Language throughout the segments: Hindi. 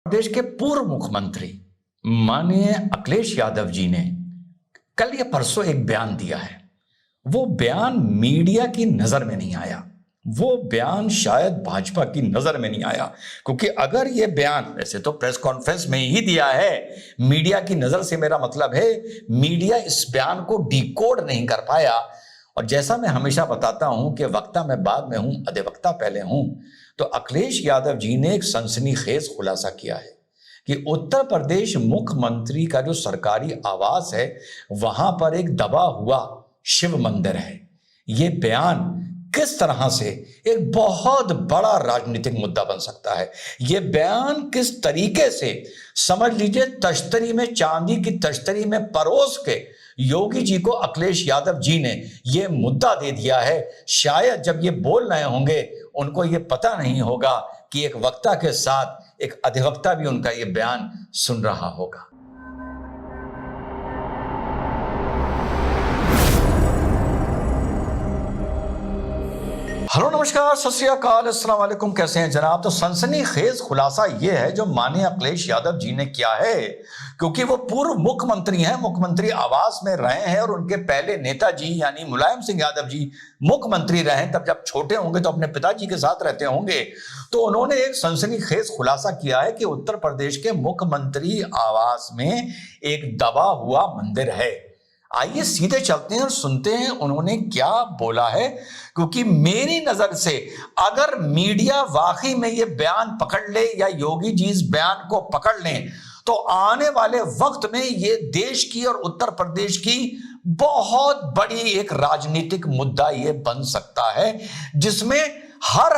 प्रदेश के पूर्व मुख्यमंत्री माननीय अखिलेश यादव जी ने कल या परसों एक बयान दिया है। वो बयान मीडिया की नजर में नहीं आया, वो बयान शायद भाजपा की नजर में नहीं आया, क्योंकि अगर ये बयान वैसे तो प्रेस कॉन्फ्रेंस में ही दिया है, मीडिया की नजर से मेरा मतलब है मीडिया इस बयान को डिकोड नहीं कर पाया। और जैसा मैं हमेशा बताता हूं कि वक्ता मैं बाद में हूं, अधिवक्ता पहले हूं, तो अखिलेश यादव जी ने एक सनसनीखेज खुलासा किया है कि उत्तर प्रदेश मुख्यमंत्री का जो सरकारी आवास है वहां पर एक दबा हुआ शिव मंदिर है। ये बयान किस तरह से एक बहुत बड़ा राजनीतिक मुद्दा बन सकता है, ये बयान किस तरीके से समझ लीजिए तश्तरी में चांदी की तश्तरी में परोस के योगी जी को अखिलेश यादव जी ने यह मुद्दा दे दिया है। शायद जब ये बोल रहे होंगे उनको ये पता नहीं होगा कि एक वक्ता के साथ एक अधिवक्ता भी उनका ये बयान सुन रहा होगा। हेलो नमस्कार, सत श्री अकाल, अस्सलाम वालेकुम। कैसे हैं जनाब? तो सनसनीखेज खुलासा यह है जो माननीय अखिलेश यादव जी ने किया है, क्योंकि वो पूर्व मुख्यमंत्री हैं, मुख्यमंत्री आवास में रहे हैं और उनके पहले नेताजी यानी मुलायम सिंह यादव जी मुख्यमंत्री रहे। तब जब छोटे होंगे तो अपने पिताजी के साथ रहते होंगे, तो उन्होंने एक सनसनीखेज खुलासा किया है कि उत्तर प्रदेश के मुख्यमंत्री आवास में एक दबा हुआ मंदिर है। आइए सीधे चलते हैं और सुनते हैं उन्होंने क्या बोला है, क्योंकि मेरी नजर से अगर मीडिया वाकई में ये बयान पकड़ ले या योगी जी इस बयान को पकड़ लें तो आने वाले वक्त में ये देश की और उत्तर प्रदेश की बहुत बड़ी एक राजनीतिक मुद्दा ये बन सकता है, जिसमें हर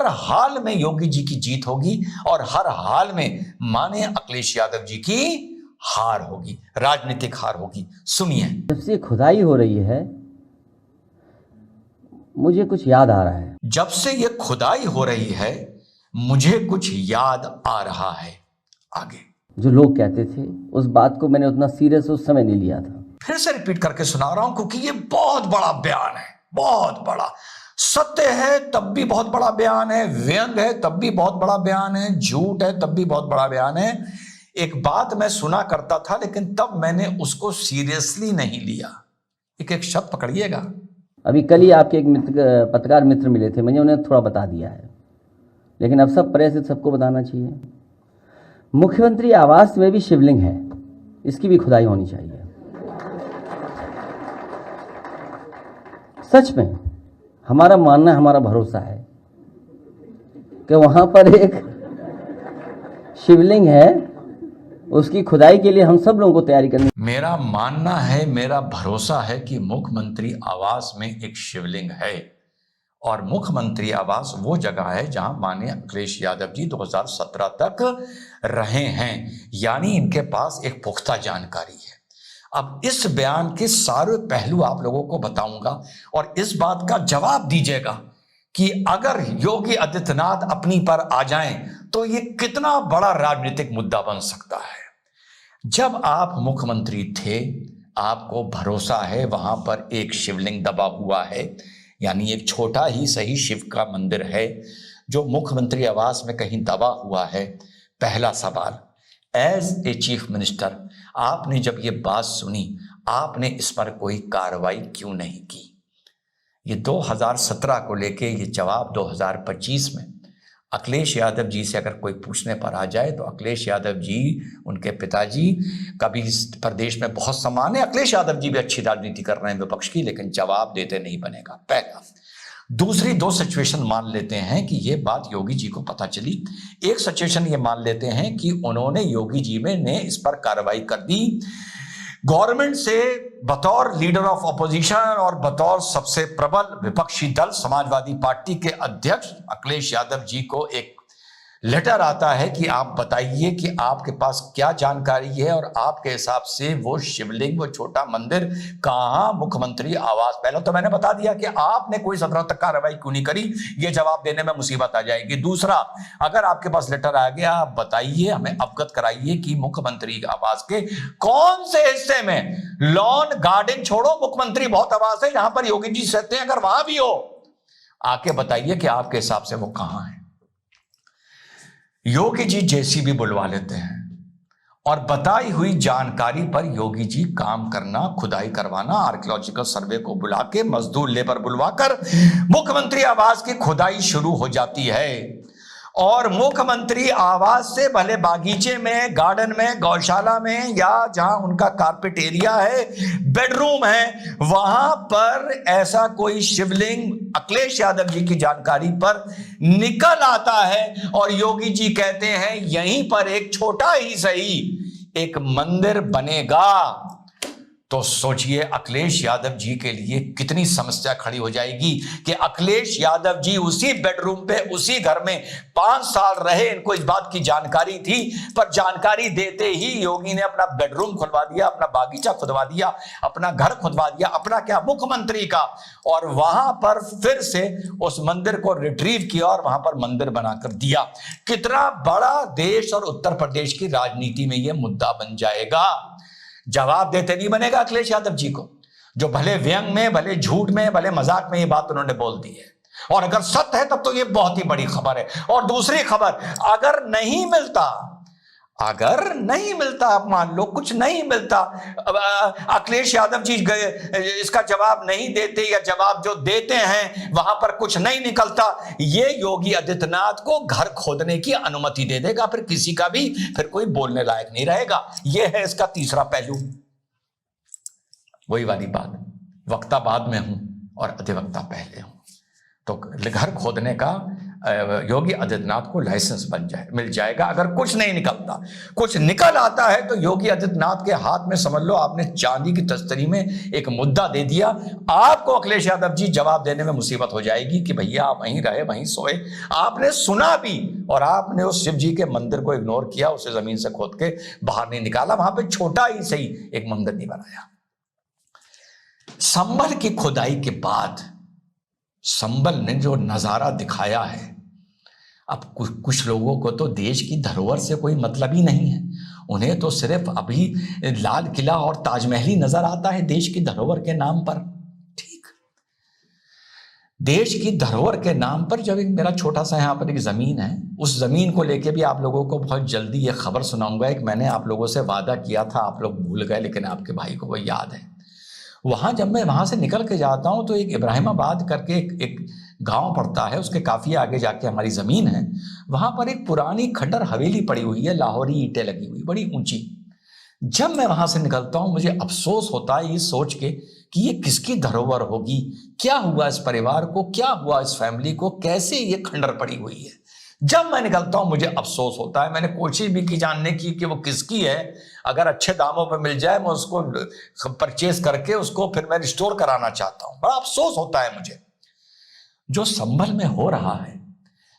हाल में योगी जी की जीत होगी और हर हाल में माननीय अखिलेश यादव जी की हार होगी, राजनीतिक हार होगी। सुनिए। जब से खुदाई हो रही है मुझे कुछ याद आ रहा है। जब से ये खुदाई हो रही है मुझे कुछ याद आ रहा है। आगे जो लोग कहते थे उस बात को मैंने उतना सीरियस उस समय नहीं लिया था। फिर से रिपीट करके सुना रहा हूं क्योंकि ये बहुत बड़ा बयान है, बहुत बड़ा। सत्य है तब भी बहुत बड़ा बयान है, व्यंग है तब भी बहुत बड़ा बयान है, झूठ है तब भी बहुत बड़ा बयान है। एक बात मैं सुना करता था लेकिन तब मैंने उसको सीरियसली नहीं लिया। एक शब्द पकड़िएगा। अभी कल ही आपके एक पत्रकार मित्र मिले थे, मैंने उन्हें थोड़ा बता दिया है, लेकिन अब सब प्रेस सबको बताना चाहिए। मुख्यमंत्री आवास में भी शिवलिंग है, इसकी भी खुदाई होनी चाहिए। सच में हमारा मानना है, हमारा भरोसा है कि वहां पर एक शिवलिंग है, उसकी खुदाई के लिए हम सब लोगों को तैयारी करनी। मेरा मानना है, मेरा भरोसा है कि मुख्यमंत्री आवास में एक शिवलिंग है और मुख्यमंत्री आवास वो जगह है जहां माननीय अखिलेश यादव जी 2017 तक रहे हैं, यानी इनके पास एक पुख्ता जानकारी है। अब इस बयान के सारे पहलू आप लोगों को बताऊंगा और इस बात का जवाब दीजिएगा कि अगर योगी आदित्यनाथ अपनी पर आ जाएं तो ये कितना बड़ा राजनीतिक मुद्दा बन सकता है। जब आप मुख्यमंत्री थे आपको भरोसा है वहां पर एक शिवलिंग दबा हुआ है, यानी एक छोटा ही सही शिव का मंदिर है जो मुख्यमंत्री आवास में कहीं दबा हुआ है। पहला सवाल, एज ए चीफ मिनिस्टर आपने जब ये बात सुनी आपने इस पर कोई कार्रवाई क्यों नहीं की? ये 2017 को लेके ये जवाब 2025 में अखिलेश यादव जी से अगर कोई पूछने पर आ जाए तो अखिलेश यादव जी, उनके पिताजी कभी इस प्रदेश में बहुत सम्मान है, अखिलेश यादव जी भी अच्छी राजनीति कर रहे हैं विपक्ष की, लेकिन जवाब देते नहीं बनेगा। पहला। दूसरी दो सिचुएशन मान लेते हैं कि ये बात योगी जी को पता चली। एक सिचुएशन ये मान लेते हैं कि उन्होंने योगी जी में ने इस पर कार्रवाई कर दी, गवर्नमेंट से बतौर लीडर ऑफ अपोजिशन और बतौर सबसे प्रबल विपक्षी दल समाजवादी पार्टी के अध्यक्ष अखिलेश यादव जी को एक लेटर आता है कि आप बताइए कि आपके पास क्या जानकारी है और आपके हिसाब से वो शिवलिंग, वो छोटा मंदिर कहां मुख्यमंत्री आवास। पहले तो मैंने बता दिया कि आपने कोई 17 तक कार्रवाई क्यों नहीं करी, ये जवाब देने में मुसीबत आ जाएगी। दूसरा, अगर आपके पास लेटर आ गया आप बताइए, हमें अवगत कराइए कि मुख्यमंत्री आवास के कौन से हिस्से में, लॉन गार्डन छोड़ो, मुख्यमंत्री बहुत आवास है जहां पर योगी जी रहते हैं, अगर वहां भी हो आके बताइए कि आपके हिसाब से वो कहां है। योगी जी जेसीबी बुलवा लेते हैं और बताई हुई जानकारी पर योगी जी काम करना, खुदाई करवाना, आर्कियोलॉजिकल सर्वे को बुला के, मजदूर लेबर बुलवाकर मुख्यमंत्री आवास की खुदाई शुरू हो जाती है। और मुख्यमंत्री आवास से भले बागीचे में, गार्डन में, गौशाला में, या जहां उनका कारपेट एरिया है, बेडरूम है, वहां पर ऐसा कोई शिवलिंग अखिलेश यादव जी की जानकारी पर निकल आता है और योगी जी कहते हैं यहीं पर एक छोटा ही सही एक मंदिर बनेगा। तो सोचिए अखिलेश यादव जी के लिए कितनी समस्या खड़ी हो जाएगी कि अखिलेश यादव जी उसी बेडरूम पे, उसी घर में 5 साल रहे, इनको इस बात की जानकारी थी, पर जानकारी देते ही योगी ने अपना बेडरूम खुलवा दिया, अपना बागीचा खुदवा दिया, अपना घर खुदवा दिया, अपना क्या, मुख्यमंत्री का, और वहां पर फिर से उस मंदिर को रिट्रीव किया और वहां पर मंदिर बनाकर दिया। कितना बड़ा देश और उत्तर प्रदेश की राजनीति में यह मुद्दा बन जाएगा। जवाब देते नहीं बनेगा अखिलेश यादव जी को, जो भले व्यंग में, भले झूठ में, भले मजाक में ये बात उन्होंने बोल दी है। और अगर सत्य है तब तो ये बहुत ही बड़ी खबर है। और दूसरी खबर, अगर नहीं मिलता, आप मान लो कुछ नहीं मिलता, अखिलेश यादव जी इसका जवाब नहीं देते, या जवाब जो देते हैं वहां पर कुछ नहीं निकलता, ये योगी आदित्यनाथ को घर खोदने की अनुमति दे देगा, फिर किसी का भी फिर कोई बोलने लायक नहीं रहेगा। यह है इसका तीसरा पहलू। वही वाली बात, वक्ता बाद में हूं और अधिवक्ता पहले हूं। तो घर खोदने का योगी आदित्यनाथ को लाइसेंस मिल जाएगा अगर कुछ नहीं निकलता। कुछ निकल आता है तो योगी आदित्यनाथ के हाथ में समझ लो आपने चांदी की तस्तरी में एक मुद्दा दे दिया। आपको अखिलेश यादव जी जवाब देने में मुसीबत हो जाएगी कि भैया आप वहीं रहे, वहीं सोए, आपने सुना भी और आपने उस शिव जी के मंदिर को इग्नोर किया, उसे जमीन से खोद के बाहर नहीं निकाला, वहां पे छोटा ही सही एक मंदिर नहीं बनाया। संभल की खुदाई के बाद संभल ने जो नजारा दिखाया है, अब कुछ लोगों को तो देश की धरोहर से कोई मतलब ही नहीं है, उन्हें तो सिर्फ अभी लाल किला और ताजमहल ही नजर आता है देश की धरोहर के नाम पर। ठीक, देश की धरोहर के नाम पर जब एक मेरा छोटा सा यहाँ पर एक जमीन है, उस जमीन को लेके भी आप लोगों को बहुत जल्दी ये खबर सुनाऊंगा। एक मैंने आप लोगों से वादा किया था, आप लोग भूल गए, लेकिन आपके भाई को वो याद है। वहां जब मैं वहां से निकल के जाता हूं तो एक इब्राहिमाबाद करके एक गांव पड़ता है, उसके काफी आगे जाके हमारी जमीन है। वहां पर एक पुरानी खंडर हवेली पड़ी हुई है, लाहौरी ईंटें लगी हुई, बड़ी ऊंची। जब मैं वहां से निकलता हूं मुझे अफसोस होता है ये सोच के कि ये किसकी धरोहर होगी, क्या हुआ इस परिवार को, क्या हुआ इस फैमिली को, कैसे ये खंडर पड़ी हुई है। जब मैं निकलता हूं मुझे अफसोस होता है। मैंने कोशिश भी की जानने की कि वो किसकी है, अगर अच्छे दामों पर मिल जाए मैं उसको परचेज करके उसको फिर मैं रिस्टोर कराना चाहता हूं। बड़ा अफसोस होता है मुझे। जो संभल में हो रहा है,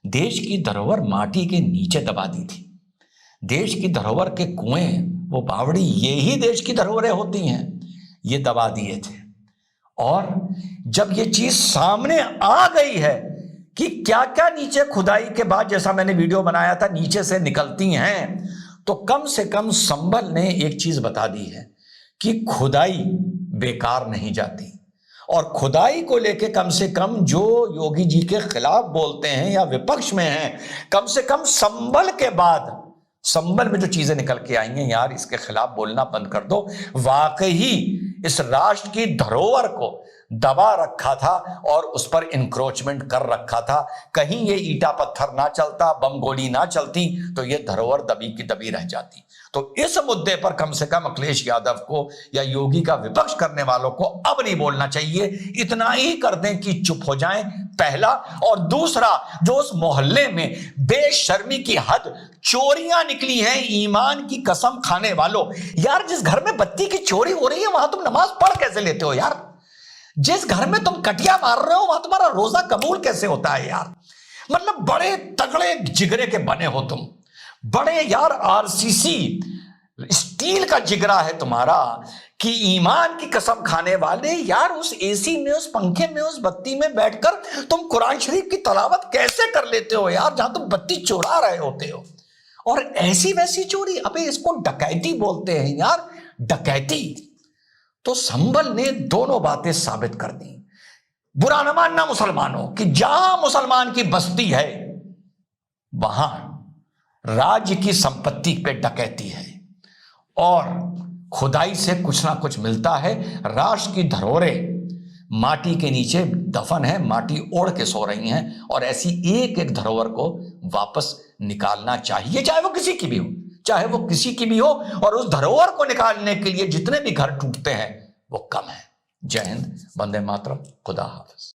देश की धरोहर माटी के नीचे दबा दी थी। देश की धरोहर के कुएं, वो बावड़ी, ये ही देश की धरोहरें होती हैं, ये दबा दिए थे। और जब ये चीज सामने आ गई है कि क्या क्या नीचे खुदाई के बाद, जैसा मैंने वीडियो बनाया था, नीचे से निकलती हैं, तो कम से कम संभल ने एक चीज बता दी है कि खुदाई बेकार नहीं जाती। और खुदाई को लेके कम से कम जो योगी जी के खिलाफ बोलते हैं या विपक्ष में हैं, कम से कम संभल के बाद, संभल में जो चीजें निकल के आई हैं, यार इसके खिलाफ बोलना बंद कर दो। वाकई इस राष्ट्र की धरोहर को दबा रखा था और उस पर इंक्रोचमेंट कर रखा था। कहीं ये ईटा पत्थर ना चलता, बम गोली ना चलती, तो ये धरोहर दबी की दबी रह जाती। तो इस मुद्दे पर कम से कम अखिलेश यादव को या योगी का विपक्ष करने वालों को अब नहीं बोलना चाहिए। इतना ही कर दें कि चुप हो जाएं, पहला। और दूसरा, जो उस मोहल्ले में बेशर्मी की हद, चोरियां निकली हैं, ईमान की कसम खाने वालों, यार जिस घर में बत्ती की चोरी हो रही है वहां तुम नमाज पढ़ कैसे लेते हो यार? जिस घर में तुम कटिया मार रहे हो वहां तुम्हारा रोजा कबूल कैसे होता है यार? मतलब बड़े तगड़े जिगरे के बने हो तुम, बड़े यार आरसीसी स्टील का जिगरा है तुम्हारा कि ईमान की कसम खाने वाले यार उस एसी में, उस पंखे में, उस बत्ती में बैठकर तुम कुरान शरीफ की तलावत कैसे कर लेते हो यार, जहां तुम बत्ती चुरा रहे होते हो। और ऐसी वैसी चोरी, अबे इसको डकैती बोलते हैं यार, डकैती। तो संभल ने दोनों बातें साबित कर दी। बुरा न मानना मुसलमानों कि जहां मुसलमान की बस्ती है वहां राज्य की संपत्ति पे डकैती है और खुदाई से कुछ ना कुछ मिलता है। राष्ट्र की धरोहरें माटी के नीचे दफन है, माटी ओढ़ के सो रही हैं और ऐसी एक एक धरोहर को वापस निकालना चाहिए, चाहे वो किसी की भी हो, चाहे वो किसी की भी हो। और उस धरोहर को निकालने के लिए जितने भी घर टूटते हैं वो कम है। जय हिंद, वंदे मातरम, खुदा हाफिज।